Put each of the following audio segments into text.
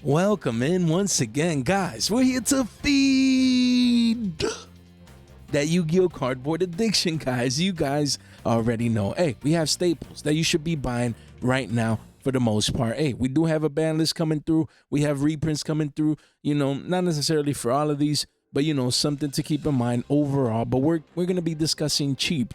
Welcome in once again, guys. We're here to feed that Yu-Gi-Oh cardboard addiction, guys. You guys already know. Hey, we have staples that you should be buying right now for the most part. Hey, we do have a ban list coming through. We have reprints coming through. You know, not necessarily for all of these, but you know, something to keep in mind overall. But we're gonna be discussing cheap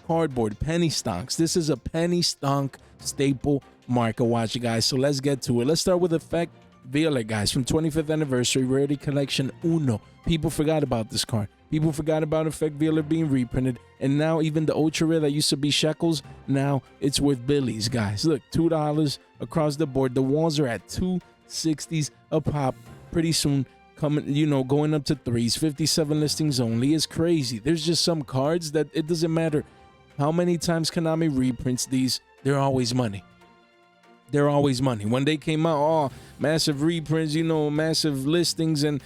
cardboard penny stonks. This is a penny stonk staple market watch, guys. So let's get to it. Let's start with Effect Violet, guys, from 25th anniversary Rarity collection Uno. People forgot about this card. People forgot about Effect Violet being reprinted, and now even the ultra rare that used to be shekels, now it's worth billies, guys. Look, $2 across the board. The walls are at 260s a pop. Pretty soon coming, you know, going up to threes. 57 listings only. It's crazy. There's just some cards that it doesn't matter how many times Konami reprints these, they're always money. They're always money. When they came out, oh, massive reprints, you know, massive listings, and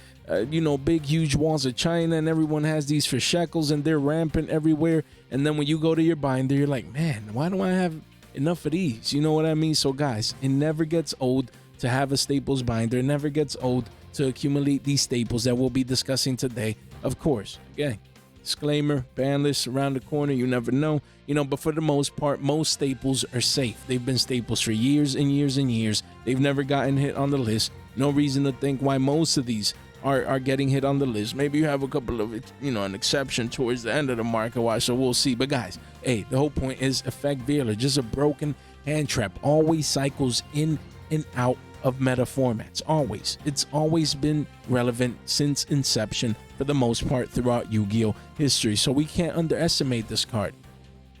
you know, big huge walls of China, and everyone has these for shekels, and they're rampant everywhere. And then when you go to your binder, you're like, man, why don't I have enough of these? You know what I mean? So guys, it never gets old to have a staples binder. It never gets old to accumulate these staples that we'll be discussing today. Of course, again, disclaimer, ban list around the corner, you never know, you know, but for the most part, most staples are safe. They've been staples for years and years and years. They've never gotten hit on the list. No reason to think why most of these are getting hit on the list. Maybe you have a couple of, you know, an exception towards the end of the market watch, so we'll see. But guys, hey, the whole point is Effect Violet, just a broken hand trap, always cycles in and out of meta formats. Always. It's always been relevant since inception for the most part throughout Yu-Gi-Oh history. So we can't underestimate this card.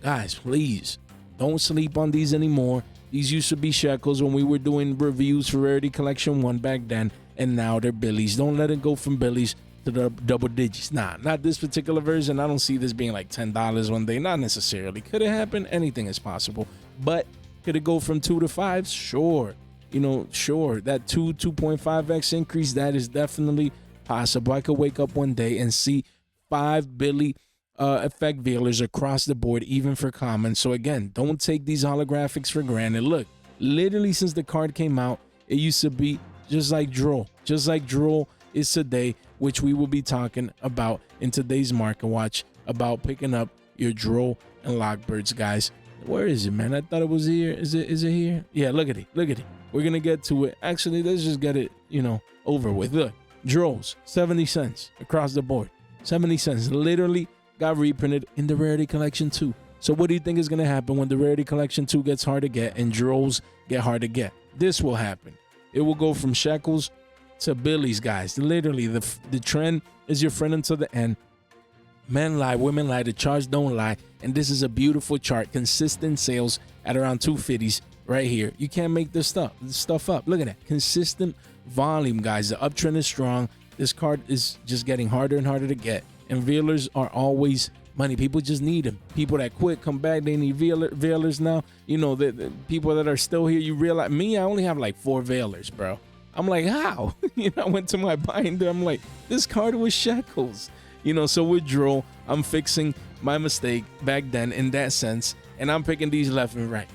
Guys, please don't sleep on these anymore. These used to be shekels when we were doing reviews for Rarity Collection 1 back then, and now they're billies. Don't let it go from billies to the double digits. Nah, not this particular version. I don't see this being like $10 one day. Not necessarily. Could it happen? Anything is possible. But could it go from 2 to 5? Sure. You know, sure, that 2.5x increase, that is definitely possible. I could wake up one day and see 5 Billy Effect Veilers across the board, even for common. So again, don't take these holographics for granted. Look, literally since the card came out, it used to be just like Duel. Just like Duel is today, which we will be talking about in today's market watch, about picking up your Duel and Lockbirds, guys. Where is it, man? I thought it was here. Is it here? Yeah, look at it. Look at it. We're gonna get to it. Actually, let's just get it, you know, over with. Look, Drows, 70 cents across the board. 70 cents literally got reprinted in the Rarity Collection 2. So what do you think is gonna happen when the Rarity Collection 2 gets hard to get and Drows get hard to get? This will happen. It will go from shekels to billies, guys. Literally, the trend is your friend until the end. Men lie, women lie, the charts don't lie. And this is a beautiful chart. Consistent sales at around 250s right here. You can't make this stuff up. Look at that. Consistent volume, guys. The uptrend is strong. This card is just getting harder and harder to get. And veilers are always money. People just need them. People that quit, come back, they need veilers now. You know, the people that are still here, you realize, me, I only have like 4 veilers, bro. I'm like, how? You know, I went to my binder. I'm like, this card was shekels. You know, so with Duel, I'm fixing my mistake back then in that sense, and I'm picking these left and right.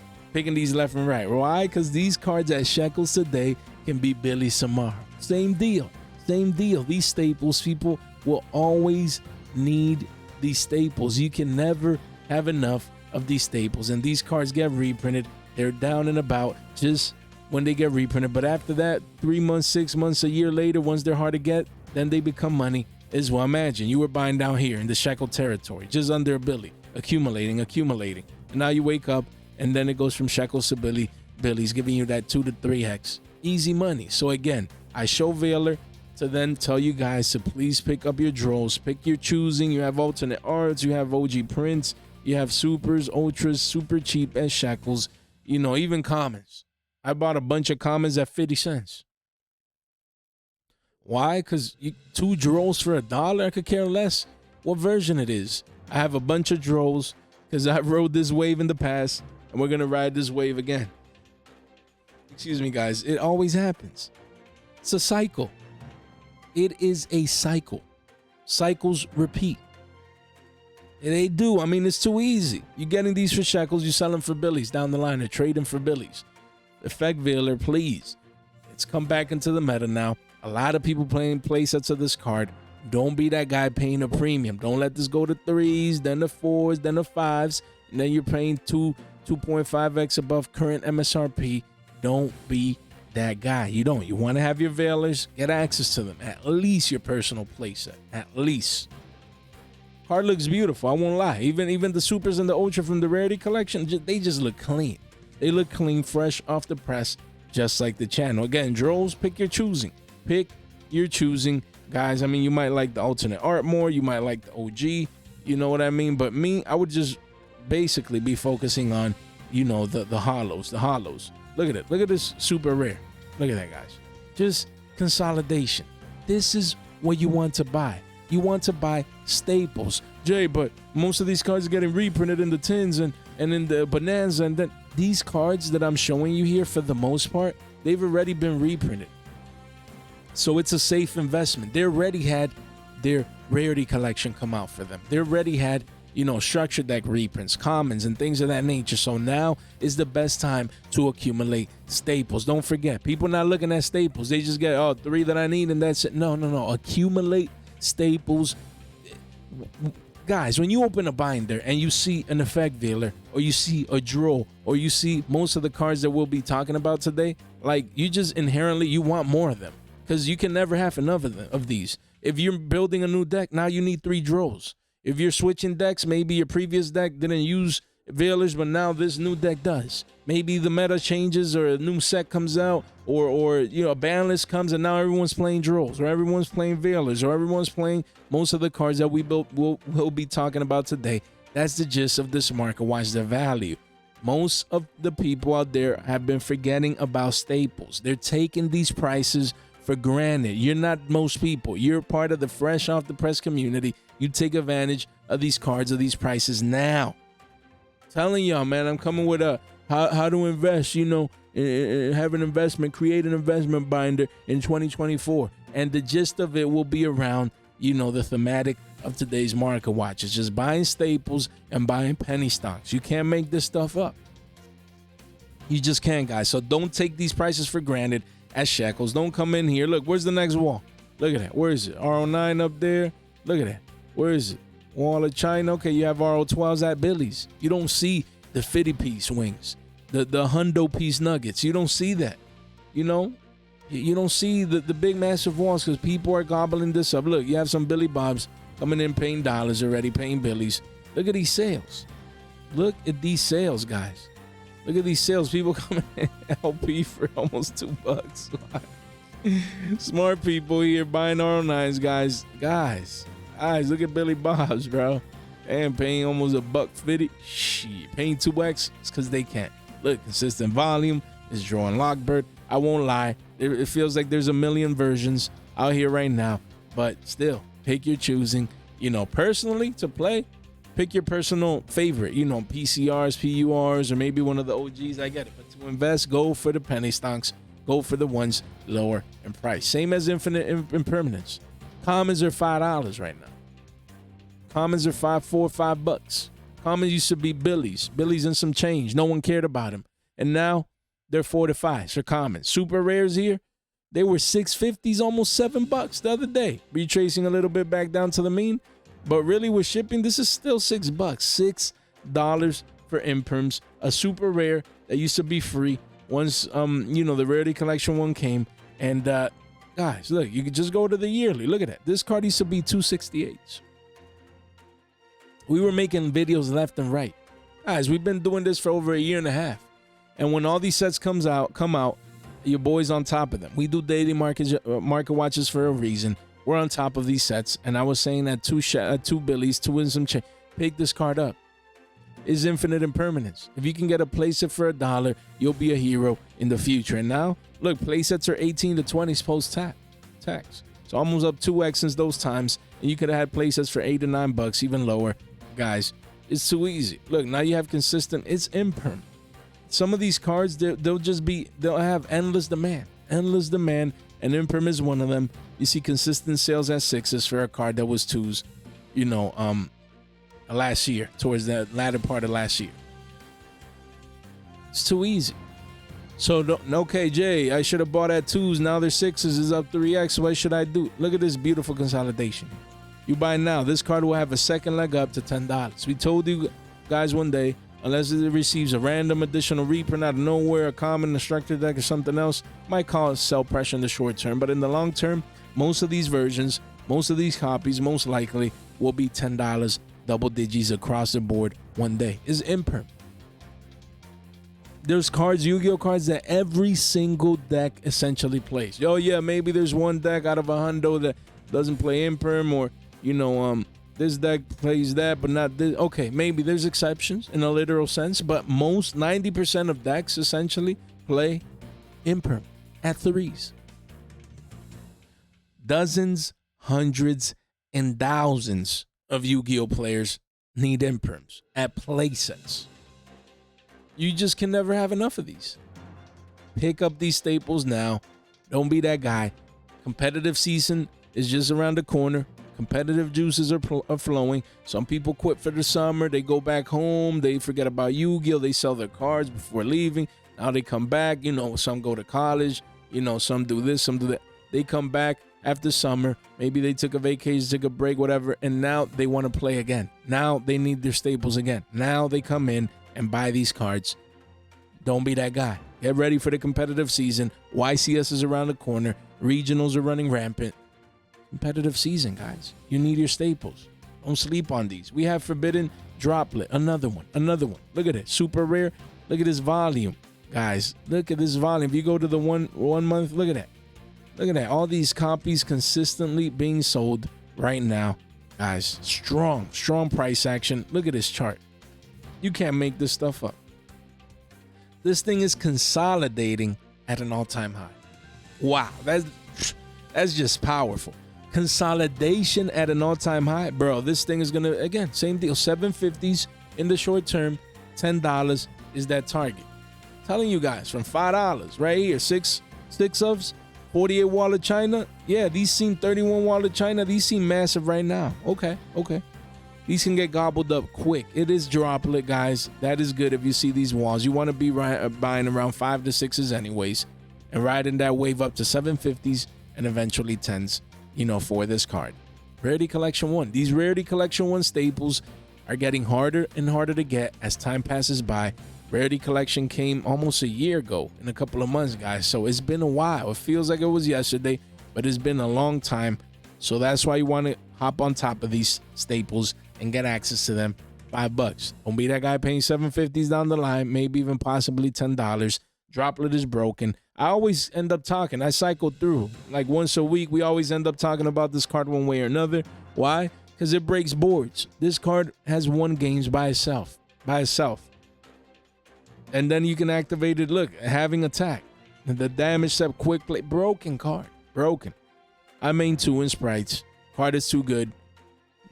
Why? Because these cards at shekels today can be billies tomorrow. Same deal. These staples, people will always need these staples. You can never have enough of these staples, and these cards get reprinted. They're down and about just when they get reprinted, but after that, 3 months, 6 months, a year later, once they're hard to get, then they become money. Is well, imagine you were buying down here in the shekel territory, just under a billy, accumulating, and now you wake up, and then it goes from shekels to billies, giving you that 2 to 3x easy money. So again, I show Veiler to then tell you guys to please pick up your draws, pick your choosing. You have alternate arts, you have OG prints, you have supers, ultras, super cheap as shekels, you know, even commons. I bought a bunch of commons at 50 cents. Why? Because 2 draws for $1. I could care less what version it is. I have a bunch of draws because I rode this wave in the past, and we're going to ride this wave again. Excuse me, guys. It always happens. It's a cycle. It is a cycle. Cycles repeat. They do. I mean, it's too easy. You're getting these for shekels. You sell them for billies down the line or trade them for billies. Effect Veiler, please. It's come back into the meta now. A lot of people playing play sets of this card. Don't be that guy paying a premium. Don't let this go to 3s, then to 4s, then to 5s, and then you're paying 2.5x above current MSRP. Don't be that guy. You don't. You want to have your veilers, get access to them. At least your personal playset. At least. Card looks beautiful. I won't lie. Even the supers and the ultra from the Rarity collection, they just look clean. They look clean, fresh off the press, just like the channel. Again, Droles, pick your choosing. Pick your choosing. Guys, I mean, you might like the alternate art more. You might like the OG. You know what I mean? But me, I would just basically be focusing on, you know, the hollows. The hollows. Look at it. Look at this super rare. Look at that, guys. Just consolidation. This is what you want to buy. You want to buy staples. Jay, but most of these cards are getting reprinted in the tins and in the bonanza. And then these cards that I'm showing you here, for the most part, they've already been reprinted. So it's a safe investment. They already had their Rarity collection come out for them. They already had, you know, structure deck reprints, commons, and things of that nature. So now is the best time to accumulate staples. Don't forget, people not looking at staples. They just get, oh, 3 that I need and that's it. No. Accumulate staples. Guys, when you open a binder and you see an effect veiler, or you see a draw, or you see most of the cards that we'll be talking about today, like, you just inherently, you want more of them. Because you can never have enough of these. If you're building a new deck, now you need 3 draws. If you're switching decks, maybe your previous deck didn't use veilers, but now this new deck does. Maybe the meta changes, or a new set comes out, or you know, a Banlist comes and now everyone's playing draws, or everyone's playing veilers, or everyone's playing most of the cards that we'll be talking about today. That's the gist of this market. Watch the value. Most of the people out there have been forgetting about staples. They're taking these prices for granted. You're not most people. You're part of the fresh off the press community. You take advantage of these cards, of these prices now. Telling y'all, man, I'm coming with a how to invest, you know, have an investment, create an investment binder in 2024. And the gist of it will be around, you know, the thematic of today's market watch. It's just buying staples and buying penny stocks. You can't make this stuff up. You just can't, guys. So don't take these prices for granted as shekels. Don't come in here. Look, where's the next wall? Look at that. Where is it? RO9 up there. Look at that. Where is it? Wall of China. Okay, you have RO12s at Billy's. You don't see the 50-piece wings, the hundo piece nuggets. You don't see that. You know, you don't see the big massive walls because people are gobbling this up. Look, you have some Billy Bobs coming in paying dollars already, paying Billies. Look at these sales. Look at these sales, guys. Look at these sales. People coming in LP for almost $2. Smart people here buying RO9s, guys. Guys, look at Billy Bob's, bro. And paying almost $1.50. Shit, paying 2x. It's because they can't. Look, consistent volume is drawing Lockbird. I won't lie. It feels like there's a million versions out here right now. But still, pick your choosing. You know, personally, to play, pick your personal favorite, you know, PCRs, PURs, or maybe one of the OGs. I get it. But to invest, go for the penny stocks. Go for the ones lower in price. Same as Infinite Impermanence. Commons are $5 right now. Commons are $5. Commons used to be Billy's and some change. No one cared about them. And now they're $4 to $5 for commons. Super rares here, they were $6.50s, almost $7 the other day. Retracing a little bit back down to the mean. But really, with shipping, this is still $6. $6 for imperms. A super rare that used to be free once you know, the Rarity collection one came. And guys, look, you could just go to the yearly. Look at that. This card used to be $268. We were making videos left and right. Guys, we've been doing this for over a year and a half. And when all these sets come out, your boy's on top of them. We do daily market watches for a reason. We're on top of these sets. And I was saying that two Billies, 2 and some change. Pick this card up. Is Infinite Impermanence. If you can get a playset for $1, you'll be a hero in the future. And now, look, playsets are 18 to 20 post-tax. So almost up 2x since those times. And you could have had playsets for $8 to $9, even lower. Guys, it's too easy. Look, now you have consistent. It's imperm. Some of these cards, they'll have endless demand. Endless demand. And imperm is one of them. You see consistent sales at 6s for a card that was 2s, you know, last year, towards the latter part of last year. It's too easy. So, okay, Jay, I should have bought at 2s. Now they're 6s. Is up 3x. What should I do? Look at this beautiful consolidation. You buy now. This card will have a second leg up to $10. We told you guys one day, unless it receives a random additional reprint out of nowhere, a common, a structured deck, or something else, might cause sell pressure in the short term. But in the long term, most of these versions, most of these copies, most likely will be $10, double digits across the board one day. Is imperm. There's cards, Yu-Gi-Oh cards that every single deck essentially plays. Oh yeah, maybe there's one deck out of a hundo that doesn't play imperm, or this deck plays that, but not this. Okay, maybe there's exceptions in a literal sense, but most 90% of decks essentially play imperm at 3s. Dozens, hundreds, and thousands of Yu-Gi-Oh players need imperms at playsets. You just can never have enough of these. Pick up these staples now. Don't be that guy. Competitive season is just around the corner. Competitive juices are flowing. Some people quit for the summer. They go back home. They forget about Yu-Gi-Oh. They sell their cards before leaving. Now they come back. Some go to college. Some do this, some do that. They come back after summer. Maybe they took a vacation, took a break, whatever. And now they want to play again. Now they need their staples again. Now they come in and buy these cards. Don't be that guy. Get ready for the competitive season. YCS is around the corner. Regionals are running rampant. Competitive season, guys. You need your staples. Don't sleep on these. We have Forbidden Droplet. Another one. Look at it. Super rare. Look at this volume. Guys, look at this volume. If you go to the one month, look at that. Look at that. All these copies consistently being sold right now. Guys, strong price action. Look at this chart. You can't make this stuff up. This thing is consolidating at an all-time high. Wow, that's just powerful. Consolidation at an all-time high. Bro, this thing is going to, again, same deal. 750s in the short term. $10 is that target. Telling you guys, from $5 right here, six ofs, 48 wall of China. Yeah, these seem 31 wall of China. These seem massive right now. Okay. These can get gobbled up quick. It is Droplet, guys. That is good if you see these walls. You want to be buying around 5 to 6s anyways, and riding that wave up to 750s and eventually 10s, for this card. Rarity Collection 1. These Rarity Collection 1 staples are getting harder and harder to get as time passes by. Rarity Collection came almost a year ago in a couple of months, guys. So it's been a while. It feels like it was yesterday, but it's been a long time. So that's why you want to hop on top of these staples and get access to them. $5. Don't be that guy paying 750s down the line, maybe even possibly $10. Droplet is broken. I always end up talking. I cycle through like once a week. We always end up talking about this card one way or another. Why? Because it breaks boards. This card has won games by itself. And then you can activate it. Look, having attack. The damage step, quick play. Broken card. Broken. I main 2 in sprites. Card is too good.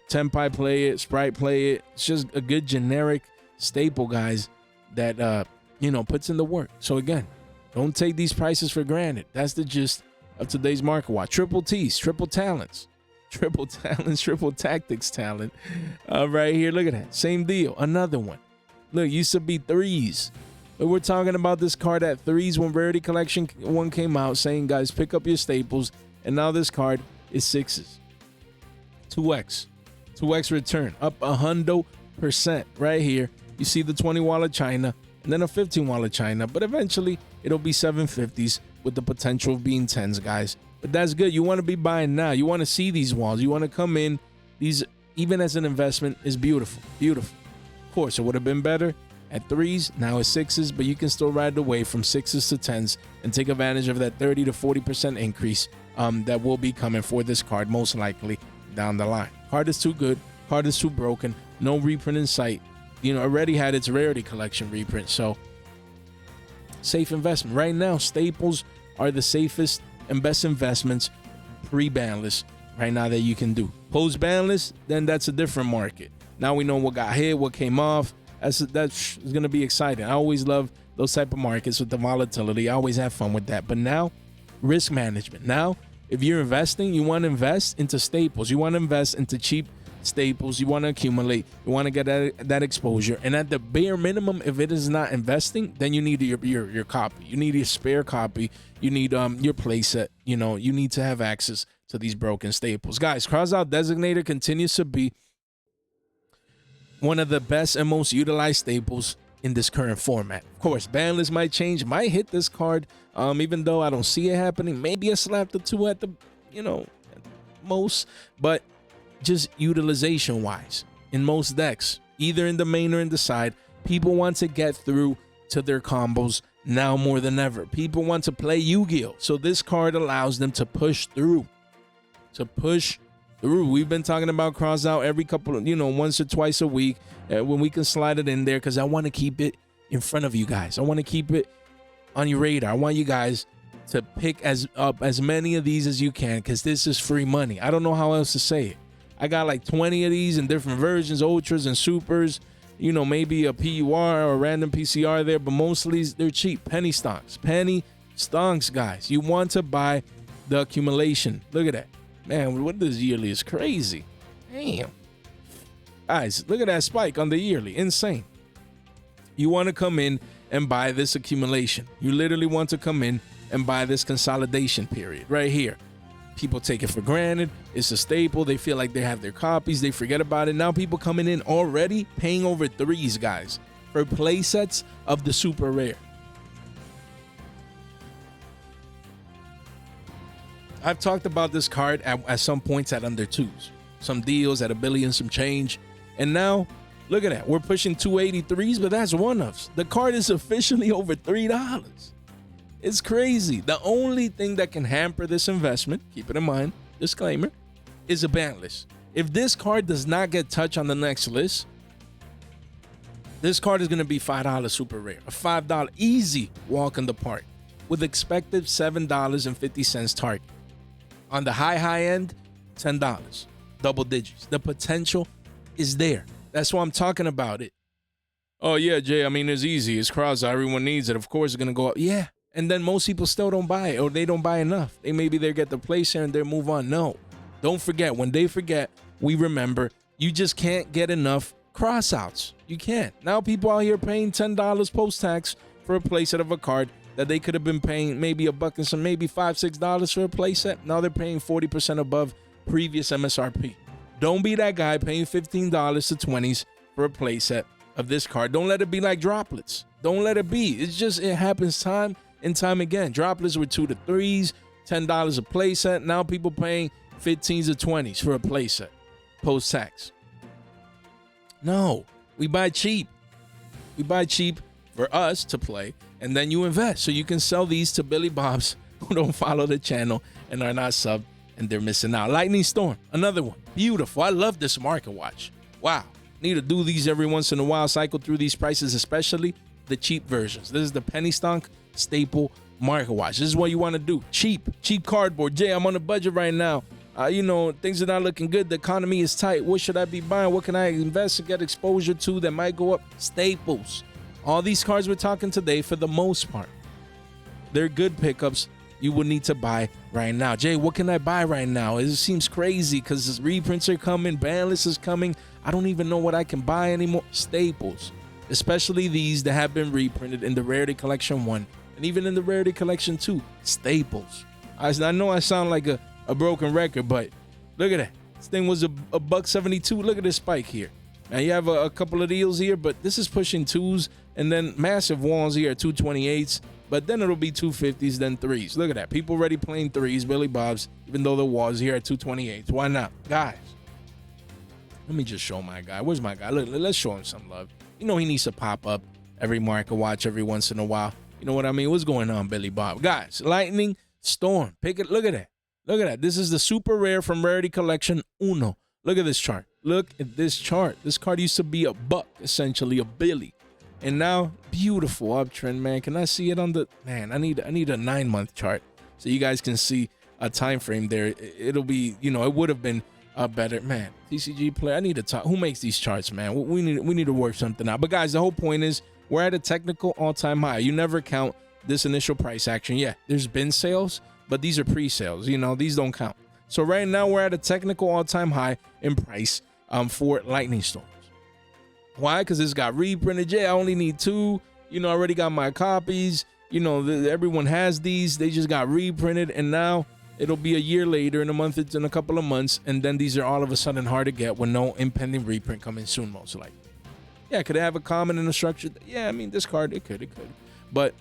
Tenpai play it. Sprite play it. It's just a good generic staple, guys, that, puts in the work. So again, don't take these prices for granted. That's the gist of today's market watch. Triple T's, triple talents. Triple tactics talent. Right here, look at that. Same deal. Another one. Look, used to be 3s. But we're talking about this card at 3s when Rarity Collection 1 came out, saying, guys, pick up your staples. And now this card is 6s. 2x. 2x return. Up 100% right here. You see the 20 wall of China and then a 15 wall of China. But eventually, it'll be 750s with the potential of being 10s, guys. But that's good. You want to be buying now. You want to see these walls. You want to come in. These, even as an investment, is beautiful. Beautiful. Of course, it would have been better at 3s. Now it's 6s, but you can still ride the wave from 6s to 10s and take advantage of that 30 to 40% increase that will be coming for this card, most likely down the line. Card is too good. Card is too broken. No reprint in sight. Already had its Rarity Collection reprint, so safe investment. Right now, staples are the safest and best investments pre-Banlist right now that you can do. Post-Banlist, then that's a different market. Now we know what got hit, what came off. That's going to be exciting. I always love those type of markets with the volatility. I always have fun with that. But now, risk management. Now, if you're investing, you want to invest into staples. You want to invest into cheap staples. You want to accumulate. You want to get that exposure. And at the bare minimum, if it is not investing, then you need your copy. You need your spare copy. You need your playset. You know, you need to have access to these broken staples. Guys, Crossout Designator continues to be one of the best and most utilized staples in this current format. Of course, Banlist might change, might hit this card, even though I don't see it happening. Maybe a slap or two at the, you know, at most, but just utilization wise, in most decks, either in the main or in the side, people want to get through to their combos now more than ever. People want to play Yu-Gi-Oh! So this card allows them to push through. We've been talking about cross out every couple of, once or twice a week when we can slide it in there, because I want to keep it in front of you guys. I want to keep it on your radar. I want you guys to pick up as many of these as you can, because this is free money. I don't know how else to say it. I got like 20 of these in different versions, ultras and supers, maybe a PUR or a random PCR there, but mostly they're cheap. Penny stonks, guys. You want to buy the accumulation. Look at that. Man, what this yearly is crazy. Damn. Guys, look at that spike on the yearly. Insane. You want to come in and buy this accumulation. You literally want to come in and buy this consolidation period right here. People take it for granted. It's a staple. They feel like they have their copies. They forget about it. Now people coming in already paying over threes, guys, for play sets of the super rare. I've talked about this card at some points at under twos. Some deals at $1 billion, some change. And now, look at that. We're pushing 283s, but that's one-offs. The card is officially over $3. It's crazy. The only thing that can hamper this investment, keep it in mind, disclaimer, is a ban list. If this card does not get touched on the next list, this card is going to be $5 super rare. A $5 easy walk in the park with expected $7.50 target. On the high end, $10, double digits. The potential is there. That's why I'm talking about it. Oh, yeah, Jay, I mean, it's easy. It's cross. Everyone needs it. Of course, it's going to go up. Yeah. And then most people still don't buy it, or they don't buy enough. Maybe they get the place here and they move on. No. Don't forget. When they forget, we remember. You just can't get enough crossouts. You can't. Now people out here paying $10 post-tax for a playset of a card that they could have been paying maybe $1 and some, maybe $5, $6 for a playset. Now they're paying 40% above previous MSRP. Don't be that guy paying $15 to $20s for a playset of this card. Don't let it be like droplets. Don't let it be. It's just, it happens time and time again. Droplets were 2 to 3s, $10 a playset. Now people paying 15s to 20s for a playset post-tax. No, we buy cheap. We buy cheap for us to play, and then you invest so you can sell these to Billy Bobs who don't follow the channel and are not subbed, and they're missing out. Lightning Storm, another one. Beautiful. I love this market watch. Wow. Need to do these every once in a while. Cycle through these prices, especially the cheap versions. This is the penny stonk staple market watch. This is what you want to do. Cheap cardboard. Jay, I'm on a budget right now. Things are not looking good. The economy is tight. What should I be buying? What can I invest and get exposure to that might go up? Staples. All these cards we're talking today, for the most part, they're good pickups you would need to buy right now. Jay, what can I buy right now? It seems crazy because reprints are coming. Banlist is coming. I don't even know what I can buy anymore. Staples, especially these that have been reprinted in the Rarity Collection 1 and even in the Rarity Collection 2. Staples. I know I sound like a broken record, but look at that. This thing was a $1.72. Look at this spike here. Now you have a couple of deals here, but this is pushing 2s, and then massive walls here at 228s, but then it'll be 250s, then 3s. Look at that. People already playing 3s, Billy Bobs, even though the walls here at 228s. Why not? Guys, let me just show my guy. Where's my guy? Look, let's show him some love. He needs to pop up every market watch every once in a while. You know what I mean? What's going on, Billy Bob? Guys, Lightning Storm. Pick it. Look at that. Look at that. This is the super rare from Rarity Collection 1. Look at this chart. Look at this chart. This card used to be $1, essentially a Billy. And now, beautiful uptrend, man. Can I see it on the... Man, I need a 9-month chart so you guys can see a time frame there. It'll be, it would have been better. Man, TCG player, I need to talk. Who makes these charts, man? We need to work something out. But guys, the whole point is we're at a technical all-time high. You never count this initial price action. Yeah, there's been sales, but these are pre-sales. These don't count. So right now we're at a technical all-time high in price for Lightning Storms. Why? Because it's got reprinted. Jay, I only need 2. I already got my copies. Everyone has these. They just got reprinted, and now it'll be a year later, in a couple of months, and then these are all of a sudden hard to get with no impending reprint coming soon, most likely. Yeah, could it have a comment in the structure? Yeah, I mean, this card, it could. But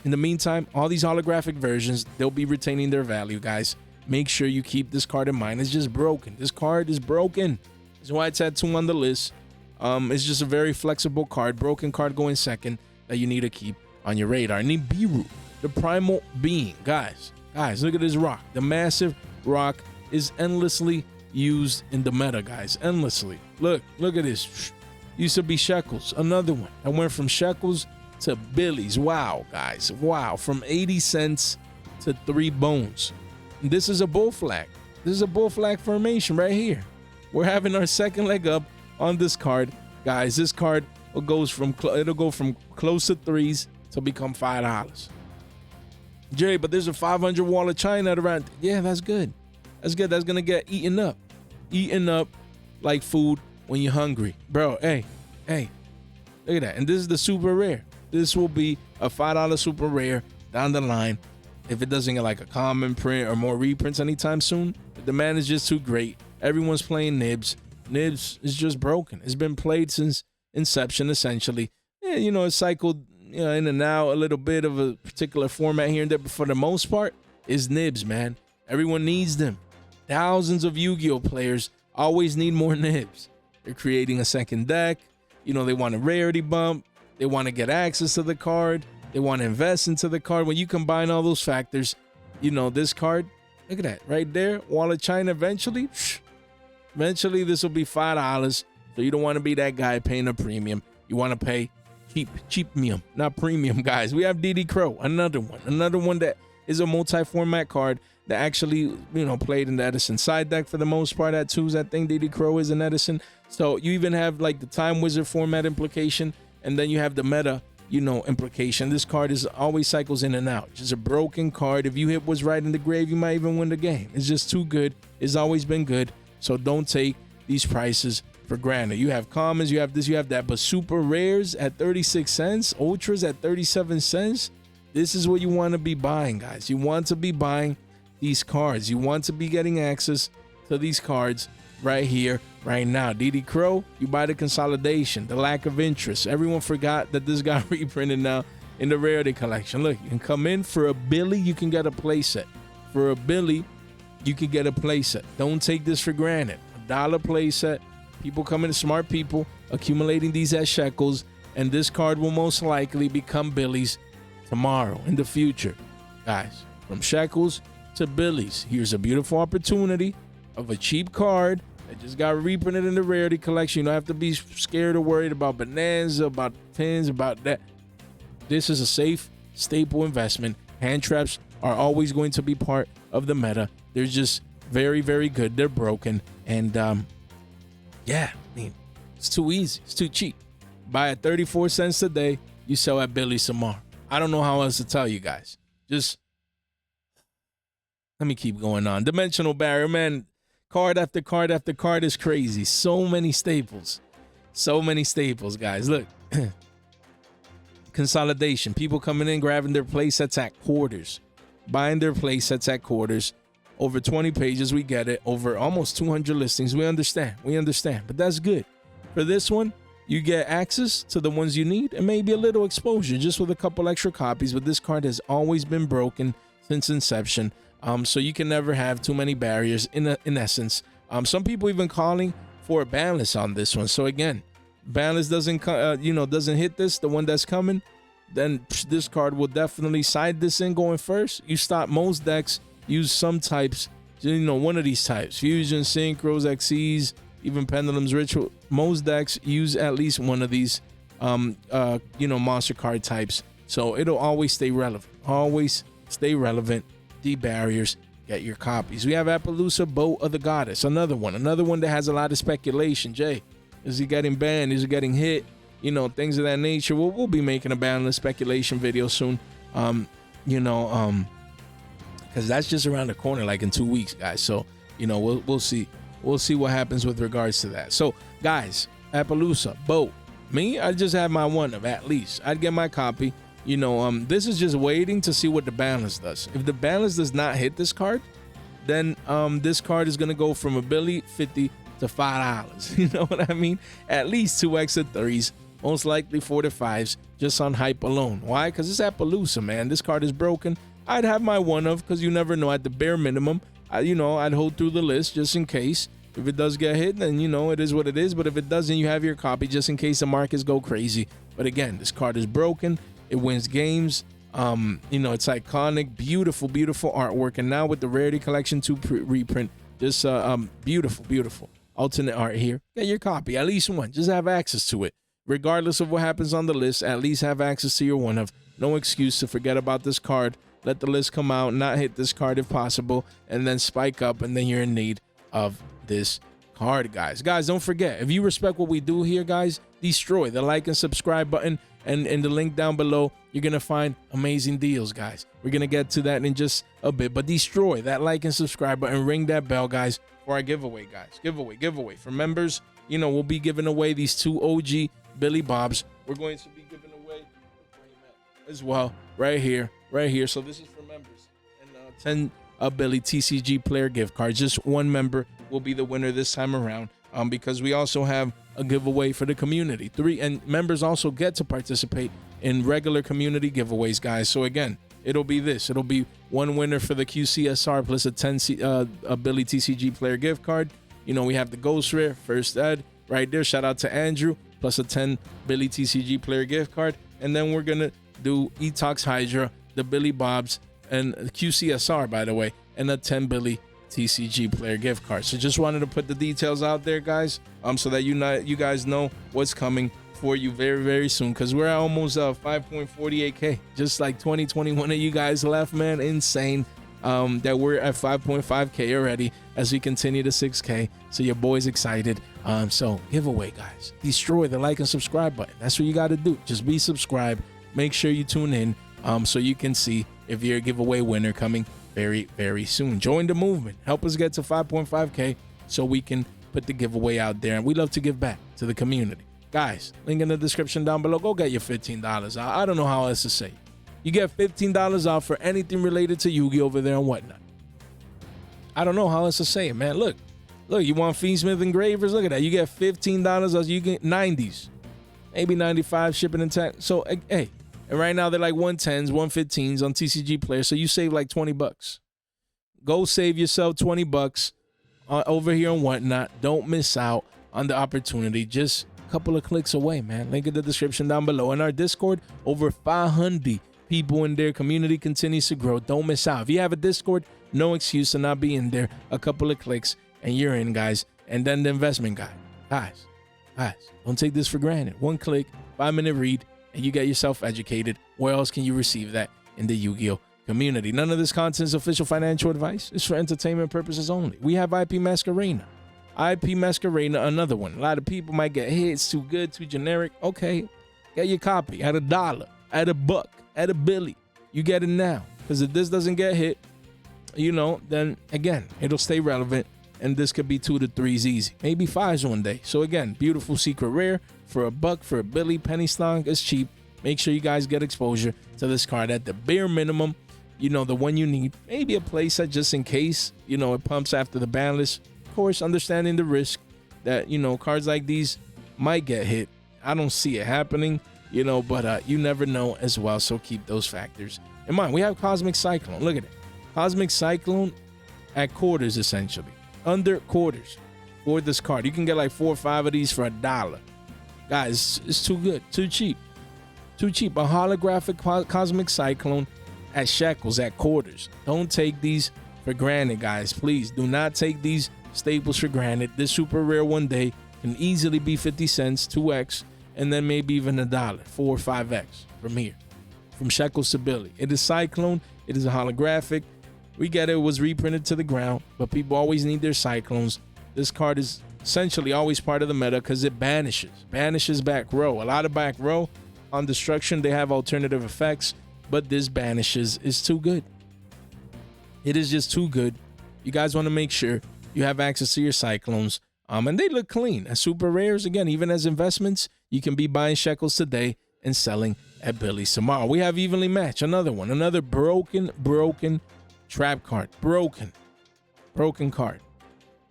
in the meantime, all these holographic versions, they'll be retaining their value, guys. Make sure you keep this card in mind. It's just broken. This card is broken. That's why it's at 2 on the list. It's just a very flexible card, broken card going second that you need to keep on your radar. Nibiru, the Primal Being. Guys, look at this rock. The massive rock is endlessly used in the meta, guys. Endlessly. Look at this. Used to be shekels. Another one. I went from shekels to billies. Wow, guys. Wow. From 80 cents to 3 bones. And this is a bull flag. This is a bull flag formation right here. We're having our second leg up on this card. Guys, this card it'll go from close to 3s to become $5. Jerry, but there's a 500 wall of China around. Yeah, that's good. That's good. That's gonna get eaten up like food when you're hungry, bro. Hey, look at that. And this is the super rare. This will be a $5 super rare down the line if it doesn't get like a common print or more reprints anytime soon. The demand is just too great. Everyone's playing Nibs. Nibs is just broken. It's been played since inception, essentially. Yeah, it's cycled in and out a little bit of a particular format here and there, but for the most part, is Nibs, man. Everyone needs them. Thousands of Yu-Gi-Oh players always need more Nibs. They're creating a second deck. They want a rarity bump. They want to get access to the card. They want to invest into the card. When you combine all those factors, this card, look at that right there. Wall of China eventually this will be $5. So you don't want to be that guy paying a premium. You want to pay cheap-mium, not premium, guys. We have DD Crow, another one that is a multi-format card that actually, played in the Edison side deck for the most part at 2s. I think DD Crow is an Edison. So you even have like the Time Wizard format implication, and then you have the meta, implication. This card is always cycles in and out. Just a broken card. If you hit what's right in the grave, you might even win the game. It's just too good. It's always been good. So don't take these prices for granted. You have commons, you have this, you have that, but super rares at 36 cents, ultras at 37 cents. This is what you want to be buying, guys. You want to be buying these cards. You want to be getting access to these cards right here, right now. DD Crow, you buy the consolidation, the lack of interest. Everyone forgot that this got reprinted now in the Rarity collection. Look, you can come in for a Billy, you can get a playset. For a Billy, you can get a playset. Don't take this for granted. $1 playset. People coming, smart people, accumulating these as shekels, and this card will most likely become Billies tomorrow in the future. Guys, from shekels to Billies, here's a beautiful opportunity of a cheap card that just got reprinted in the Rarity collection. You don't have to be scared or worried about bonanza, about tens, about that. This is a safe, staple investment. Hand traps are always going to be part of the meta. They're just very, very good. They're broken. And yeah, I mean, it's too easy. It's too cheap. Buy at 34 cents today. You sell at Billy's tomorrow. I don't know how else to tell you guys. Just let me keep going on. Dimensional barrier, man. Card after card after card is crazy. So many staples. So many staples, guys. Look. Consolidation. People coming in, grabbing their play sets at quarters. Buying their play sets at quarters. Over 20 pages, we get it. Over almost 200 listings. We understand. But that's good. For this one, you get access to the ones you need and maybe a little exposure just with a couple extra copies. But this card has always been broken since inception. So you can never have too many barriers in essence. Some people even calling for a Banlist on this one. So again, Banlist doesn't hit this, the one that's coming, then this card will definitely side this in going first. You stop most decks. Use some types, one of these types. Fusion, Synchros, XEs, even Pendulum's Ritual. Most decks use at least one of these, monster card types. So it'll always stay relevant. Always stay relevant. De-barriers, get your copies. We have Appaloosa, Boat of the Goddess. Another one that has a lot of speculation. Jay, is he getting banned? Is he getting hit? Things of that nature. We'll be making a Banlist speculation video soon. Because that's just around the corner, like in 2 weeks, guys. So, we'll see. we'll see what happens with regards to that. So, guys, Appaloosa, Boat. Me, I just have my one of at least. I'd get my copy. You know, this is just waiting to see what the Banlist does. If the Banlist does not hit this card, then this card is gonna go from a Billy 50 to $5. You know what I mean? At least 2x of 3s, most likely 4 to 5s, just on hype alone. Why? Because it's Appaloosa, man. This card is broken. I'd have my one of, because you never know. At the bare minimum, I'd hold through the list just in case. If it does get hit, then it is what it is. But if it doesn't, you have your copy just in case the markets go crazy. But again, this card is broken. It wins games. It's iconic, beautiful, beautiful artwork. And now with the Rarity Collection 2 reprint, just beautiful alternate art here. Get your copy, at least one. Just have access to it. Regardless of what happens on the list, at least have access to your one of. No excuse to forget about this card. Let the list come out, not hit this card if possible, and then spike up, and then you're in need of this card, guys. Guys, don't forget, if you respect what we do here, guys, destroy the like and subscribe button, and in the link down below, you're gonna find amazing deals, guys. We're gonna get to that in just a bit, but destroy that like and subscribe button, ring that bell, guys, for our giveaway, guys. Giveaway for members. We'll be giving away these 2 OG Billy Bobs. We're going to be giving away as well right here. So this is for members, and 10 Billy TCG player gift cards. Just one member will be the winner this time around, because we also have a giveaway for the community. 3 and members also get to participate in regular community giveaways, guys. So again, it'll be one winner for the QCSR plus a 10 a Billy TCG player gift card. We have the Ghost Rare First Ed right there. Shout out to Andrew, plus a 10 Billy TCG player gift card. And then we're gonna do Etox Hydra, the Billy Bobs, and QCSR, by the way, and a 10 Billy TCG player gift card. So just wanted to put the details out there, guys, so that you guys know what's coming for you very, very soon, because we're at almost 5.48K, just like 21 of you guys left, man. Insane that we're at 5.5K already as we continue to 6K. So your boy's excited. So giveaway, guys, destroy the like and subscribe button. That's what you got to do. Just be subscribed. Make sure you tune in so you can see if you're a giveaway winner coming very, very soon. Join the movement. Help us get to 5.5K so we can put the giveaway out there. And we love to give back to the community. Guys, link in the description down below. Go get your $15 out. I don't know how else to say. You get $15 off for anything related to Yugi over there and whatnot. I don't know how else to say it, man. Look, you want Fiendsmith engravers? Look at that. You get $15 off. You get 90s, maybe 95 shipping and tax. So, hey, and right now they're like 110s, 115s on TCG Player. So you save like $20. Go save yourself $20 over here and whatnot. Don't miss out on the opportunity. Just a couple of clicks away, man. Link in the description down below. In our Discord, over 500 people in there. Community continues to grow. Don't miss out. If you have a Discord, no excuse to not be in there. A couple of clicks and you're in, guys. And then the investment guide. Guys, don't take this for granted. 1 click, 5-minute read, and you get yourself educated. Where else can you receive that in the Yu-Gi-Oh community? None of this content is official financial advice. It's for entertainment purposes only. We have IP Mascarena. IP Mascarena, another one. A lot of people might get, hey, it's too good, too generic. Okay, get your copy at $1, at $1, at $1 billion. You get it now. Because if this doesn't get hit, then again, it'll stay relevant. And this could be 2 to 3s easy. Maybe 5s one day. So again, beautiful secret rare for $1, for $1 billion. Penny stock is cheap. Make sure you guys get exposure to this card at the bare minimum. The one you need. Maybe a playset just in case, it pumps after the Banlist. Of course, understanding the risk that, cards like these might get hit. I don't see it happening, but you never know as well. So keep those factors in mind. We have Cosmic Cyclone. Look at it. Cosmic Cyclone at quarters, essentially. Under quarters for this card. You can get like 4 or 5 of these for $1. Guys, it's too good. Too cheap. A holographic Cosmic Cyclone at shekels, at quarters. Don't take these for granted, guys. Please do not take these staples for granted. This super rare one day can easily be 50 cents, 2x, and then maybe even $1, 4 or 5x from here. From shekels to Billy. It is Cyclone. It is a holographic. We get it was reprinted to the ground, but people always need their Cyclones. This card is essentially always part of the meta because it banishes back row. A lot of back row on destruction, they have alternative effects, but this banishes is too good. It is just too good. You guys want to make sure You have access to your Cyclones. And they look clean. As super rares, again, even as investments, you can be buying shekels today and selling at Billy's tomorrow. We have Evenly Matched, another one, another broken trap card. Broken card.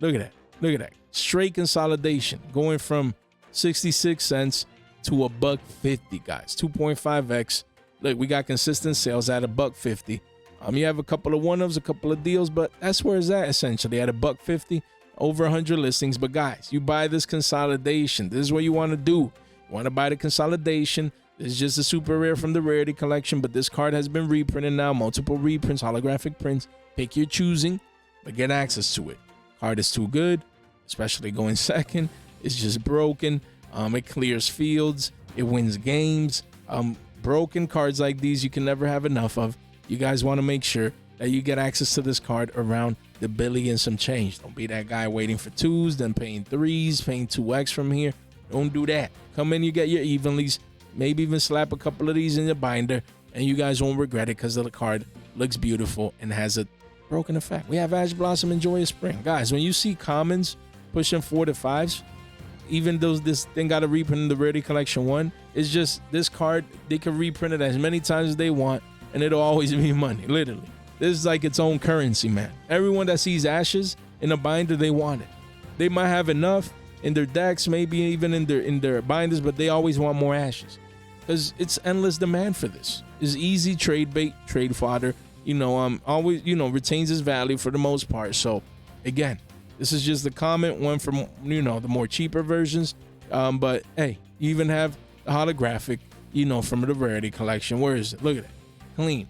Look at that. Look at that. Straight consolidation going from 66 cents to $1.50, guys. 2.5x. Look, we got consistent sales at $1.50. You have a couple of one-offs, a couple of deals, but that's where it's at essentially, at $1.50. Over 100 listings. But guys, you buy this consolidation. This is what you want to do. You want to buy the consolidation. This is just a super rare from the Rarity collection, but this card has been reprinted now. Multiple reprints, holographic prints. Pick your choosing, but get access to it. Card is too good, especially going second. It's just broken. It clears fields. It wins games. Broken cards like these you can never have enough of. You guys want to make sure that you get access to this card around the Billy and some change. Don't be that guy waiting for 2s, then paying 3s, paying 2x from here. Don't do that. Come in, you get your evenlies, maybe even slap a couple of these in your binder, and you guys won't regret it because the card looks beautiful and has a broken effect. We have Ash Blossom and Joyous Spring. Guys, when you see commons pushing 4 to 5s, even though this thing got a reprint in the Rarity Collection 1, it's just this card, they can reprint it as many times as they want, and it'll always be money, literally. This is like its own currency, man. Everyone that sees ashes in a binder, they want it. They might have enough in their decks, maybe even in their binders, but they always want more ashes because it's endless demand for this. It's easy trade bait, trade fodder. Always retains its value for the most part. So again, this is just the comment one from the more cheaper versions. But hey, you even have the holographic, from the Rarity collection. Where is it? Look at it, clean.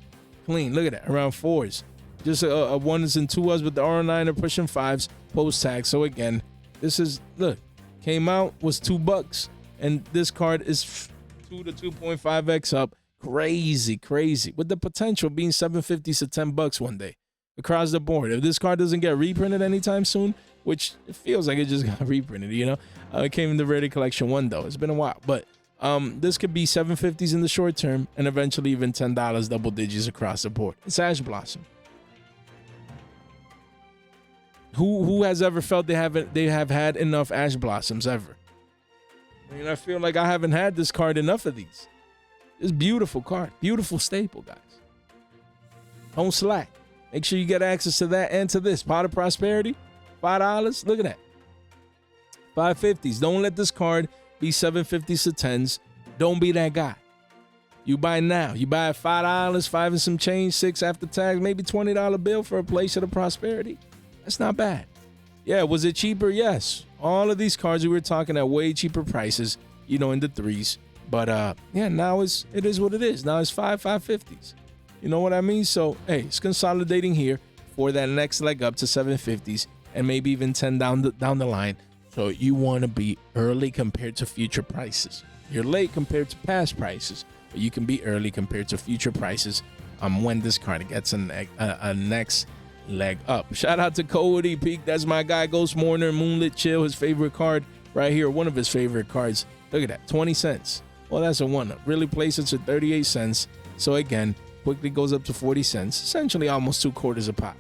Look at that, around 4s. Just a 1s and 2s, but the R9 are pushing 5s post tag. So again, this is, look, came out, was $2, and this card is 2 to 2.5x up. Crazy, with the potential being $7.50 to $10 one day across the board. If this card doesn't get reprinted anytime soon, which it feels like it just got reprinted, it came in the Rarity Collection 1 though. It's been a while, but this could be $7.50s in the short term and eventually even $10 double digits across the board. It's Ash Blossom. Who has ever felt they have had enough Ash Blossoms ever? I feel like I haven't had this card enough of these. It's beautiful card, beautiful staple, guys. Don't slack. Make sure you get access to that and to this. Pot of Prosperity, $5. Look at that. 5.50s. Don't let this card be 7.50s to 10s. Don't be that guy. You buy now. You buy at $5, 5 and some change, 6 after tax, maybe $20 bill for a place of the Prosperity. That's not bad. Yeah, was it cheaper? Yes. All of these cards we were talking at way cheaper prices, in the 3s. But now it is what it is. Now it's 5.50s. You know what I mean? So hey, it's consolidating here for that next leg up to 7.50s and maybe even 10 down the line. So you want to be early compared to future prices. You're late compared to past prices, but you can be early compared to future prices when this card gets a next leg up. Shout out to Cody Peak. That's my guy, Ghost Mourner, Moonlit Chill, his favorite card right here. One of his favorite cards. Look at that, 20 cents. Well, that's a one-up. Really places at 38 cents. So again, quickly goes up to 40 cents, essentially almost 2/4 a pop.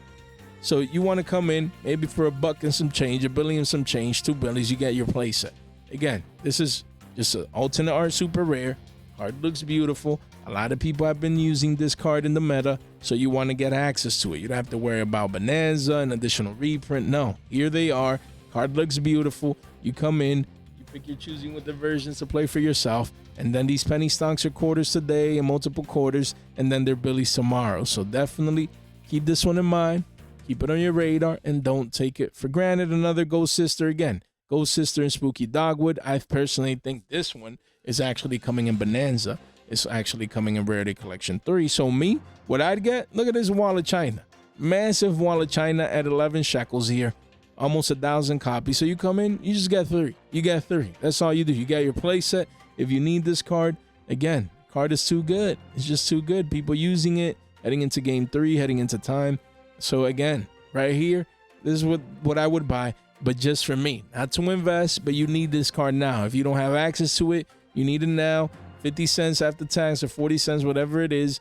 So you want to come in maybe for $1 and some change, $1 billion and some change, $2 billion, you get your playset. Again, this is just an alternate art super rare. Card looks beautiful. A lot of people have been using this card in the meta, so you want to get access to it. You don't have to worry about Bonanza, an additional reprint. No, here they are. Card looks beautiful. You come in, you pick your choosing with the versions to play for yourself, and then these penny stocks are quarters today and multiple quarters, and then they're Billy's tomorrow. So definitely keep this one in mind. Keep it on your radar and don't take it for granted. Another Ghost Sister again. Ghost Sister and Spooky Dogwood. I personally think this one is actually coming in Bonanza. It's actually coming in Rarity Collection 3. So me, what I'd get, look at this wall of China. Massive wall of China at 11 shekels here. Almost 1,000 copies. So you come in, you just get 3. You get 3. That's all you do. You got your playset. If you need this card, again, card is too good. It's just too good. People using it, heading into game 3, heading into time. So again, right here, this is what I would buy, but just for me, not to invest, but you need this card now. If you don't have access to it, you need it now. 50 cents after tax or 40 cents, whatever it is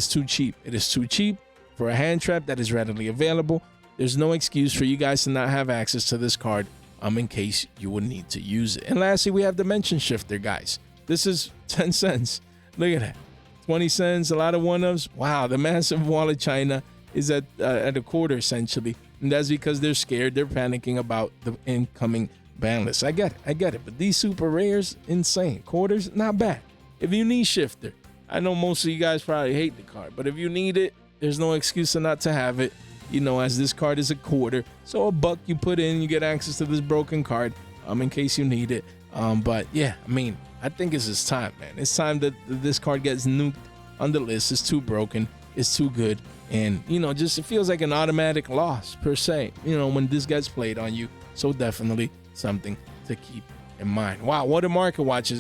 too cheap. It is too cheap for a hand trap that is readily available. There's no excuse for you guys to not have access to this card in case you would need to use it. And lastly, we have Dimension Shifter, guys. This is 10 cents. Look at that. 20 cents, a lot of one-ups. Wow, the massive wall of China is at a quarter essentially. And that's because they're scared. They're panicking about the incoming ban list. I get it. But these super rares, insane. Quarters, not bad. If you need Shifter, I know most of you guys probably hate the card, but if you need it, there's no excuse to not to have it. You know, as this card is a quarter. So $1 you put in, you get access to this broken card in case you need it. But yeah, I mean, I think it's just time, man. It's time that this card gets nuked on the list. It's too broken. It's too good. And, you know, just it feels like an automatic loss per se, you know, when this gets played on you. So definitely something to keep in mind. Wow, what a market watch,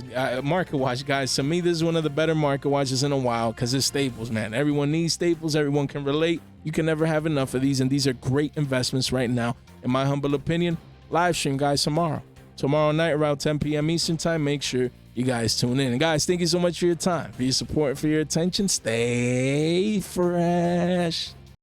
guys. To me, this is one of the better market watches in a while because it's staples, man. Everyone needs staples. Everyone can relate. You can never have enough of these, and these are great investments right now, in my humble opinion. Live stream, guys, tomorrow night around 10 p.m. Eastern time. Make sure you guys tune in. And guys, thank you so much for your time, for your support, for your attention. Stay fresh.